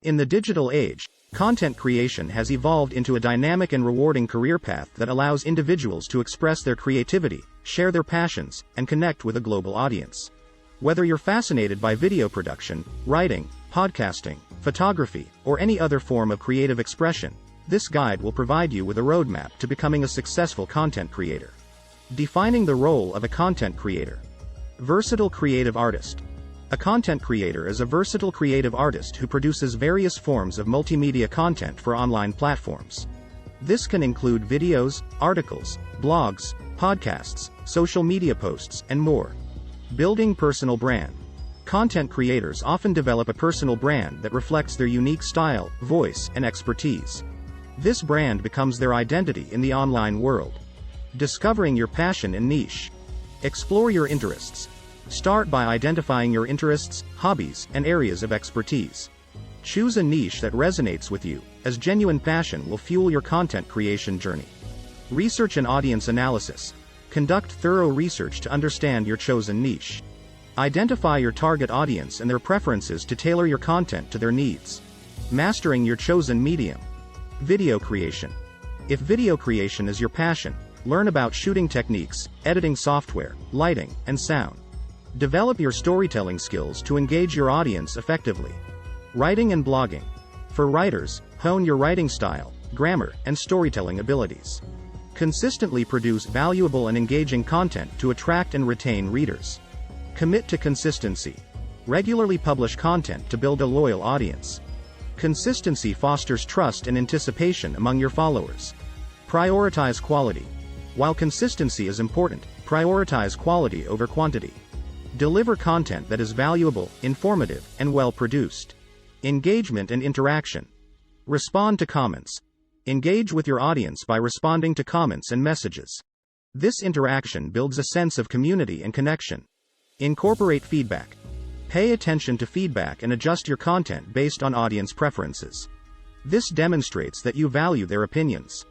In the digital age, content creation has evolved into a dynamic and rewarding career path that allows individuals to express their creativity, share their passions, and connect with a global audience. Whether you're fascinated by video production, writing, podcasting, photography, or any other form of creative expression, this guide will provide you with a roadmap to becoming a successful content creator. Defining the role of a content creator. Versatile creative artist. A content creator is a versatile creative artist who produces various forms of multimedia content for online platforms. This can include videos, articles, blogs, podcasts, social media posts, and more. Building personal brand. Content creators often develop a personal brand that reflects their unique style, voice, and expertise. This brand becomes their identity in the online world. Discovering your passion and niche. Explore your interests. Start by identifying your interests, hobbies, and areas of expertise. Choose a niche that resonates with you, as genuine passion will fuel your content creation journey. Research and audience analysis. Conduct thorough research to understand your chosen niche. Identify your target audience and their preferences to tailor your content to their needs. Mastering your chosen medium. Video creation. If video creation is your passion, learn about shooting techniques, editing software, lighting, and sound. Develop your storytelling skills to engage your audience effectively. Writing and blogging. For writers, hone your writing style, grammar, and storytelling abilities. Consistently produce valuable and engaging content to attract and retain readers. Commit to consistency. Regularly publish content to build a loyal audience. Consistency fosters trust and anticipation among your followers. Prioritize quality. While consistency is important, prioritize quality over quantity. Deliver content that is valuable, informative, and well-produced. Engagement and interaction. Respond to comments. Engage with your audience by responding to comments and messages. This interaction builds a sense of community and connection. Incorporate feedback. Pay attention to feedback and adjust your content based on audience preferences. This demonstrates that you value their opinions.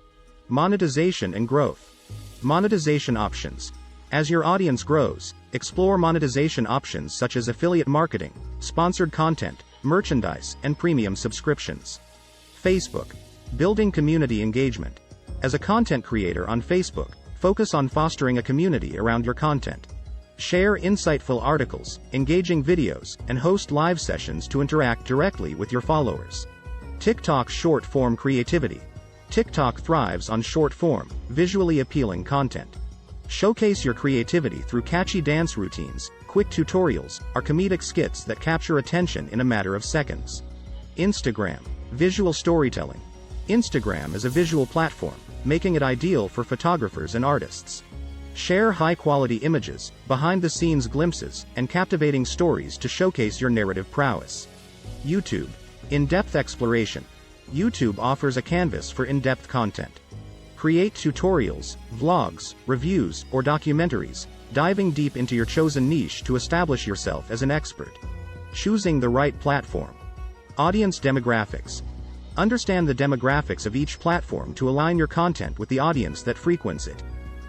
Monetization and growth. Monetization options. As your audience grows, explore monetization options such as affiliate marketing, sponsored content, merchandise, and premium subscriptions. Facebook. Building community engagement. As a content creator on Facebook, focus on fostering a community around your content. Share insightful articles, engaging videos, and host live sessions to interact directly with your followers. TikTok short-form creativity. TikTok thrives on short-form, visually appealing content. Showcase your creativity through catchy dance routines, quick tutorials, or comedic skits that capture attention in a matter of seconds. Instagram. Visual storytelling. Instagram is a visual platform, making it ideal for photographers and artists. Share high-quality images, behind-the-scenes glimpses, and captivating stories to showcase your narrative prowess. YouTube. In-depth exploration. YouTube offers a canvas for in-depth content. Create tutorials, vlogs, reviews, or documentaries, diving deep into your chosen niche to establish yourself as an expert. Choosing the right platform. Audience demographics. Understand the demographics of each platform to align your content with the audience that frequents it.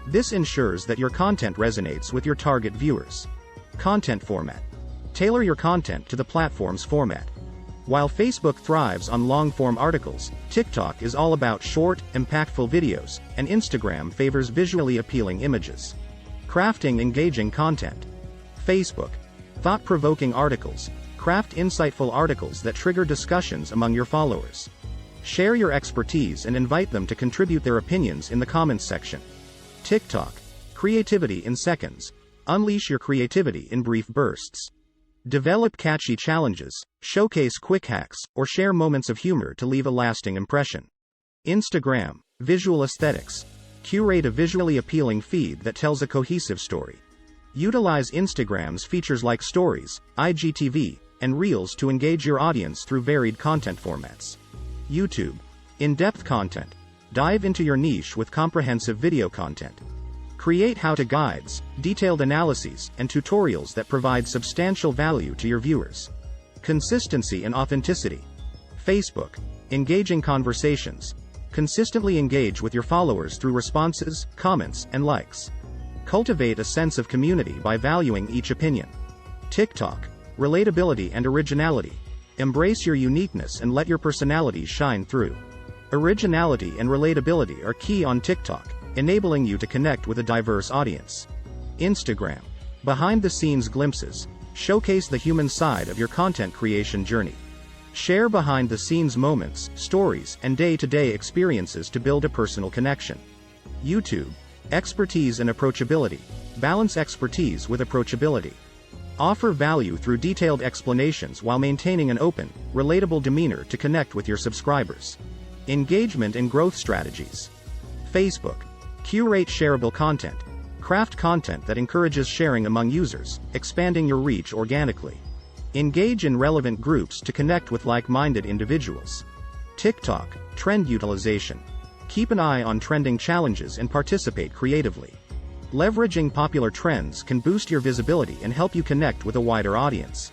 This ensures that your content resonates with your target viewers. Content format. Tailor your content to the platform's format. While Facebook thrives on long-form articles, TikTok is all about short, impactful videos, and Instagram favors visually appealing images. Crafting engaging content. Facebook. Thought-provoking articles. Craft insightful articles that trigger discussions among your followers. Share your expertise and invite them to contribute their opinions in the comments section. TikTok. Creativity in seconds. Unleash your creativity in brief bursts. Develop catchy challenges, showcase quick hacks, or share moments of humor to leave a lasting impression. Instagram. Visual aesthetics. Curate a visually appealing feed that tells a cohesive story. Utilize Instagram's features like Stories, IGTV, and Reels to engage your audience through varied content formats. YouTube. In-depth content. Dive into your niche with comprehensive video content. Create how-to guides, detailed analyses, and tutorials that provide substantial value to your viewers. Consistency and authenticity. Facebook. Engaging conversations. Consistently engage with your followers through responses, comments, and likes. Cultivate a sense of community by valuing each opinion. TikTok. Relatability and originality. Embrace your uniqueness and let your personality shine through. Originality and relatability are key on TikTok, enabling you to connect with a diverse audience. Instagram. Behind-the-scenes glimpses. Showcase the human side of your content creation journey. Share behind-the-scenes moments, stories, and day-to-day experiences to build a personal connection. YouTube. Expertise and approachability. Balance expertise with approachability. Offer value through detailed explanations while maintaining an open, relatable demeanor to connect with your subscribers. Engagement and growth strategies. Facebook. Curate shareable content. Craft content that encourages sharing among users, expanding your reach organically. Engage in relevant groups to connect with like-minded individuals. TikTok. Trend utilization. Keep an eye on trending challenges and participate creatively. Leveraging popular trends can boost your visibility and help you connect with a wider audience.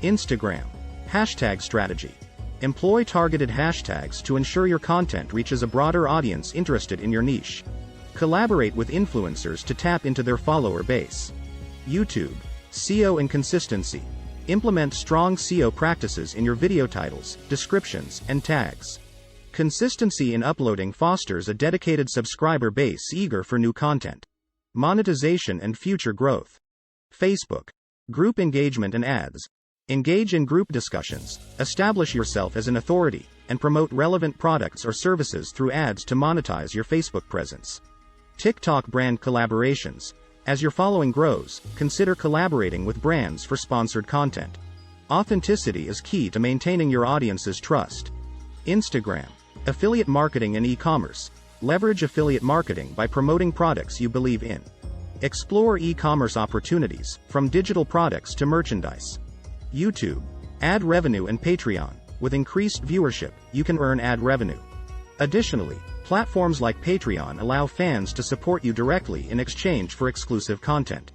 Instagram. Hashtag strategy. Employ targeted hashtags to ensure your content reaches a broader audience interested in your niche. Collaborate with influencers to tap into their follower base. YouTube. SEO and consistency. Implement strong SEO practices in your video titles, descriptions, and tags. Consistency in uploading fosters a dedicated subscriber base eager for new content. Monetization and future growth. Facebook. Group engagement and ads. Engage in group discussions, establish yourself as an authority, and promote relevant products or services through ads to monetize your Facebook presence. TikTok brand collaborations. As your following grows, consider collaborating with brands for sponsored content. Authenticity is key to maintaining your audience's trust. Instagram. Affiliate marketing and e-commerce. Leverage affiliate marketing by promoting products you believe in. Explore e-commerce opportunities, from digital products to merchandise. YouTube. Ad revenue and Patreon. With increased viewership, you can earn ad revenue. Additionally, platforms like Patreon allow fans to support you directly in exchange for exclusive content.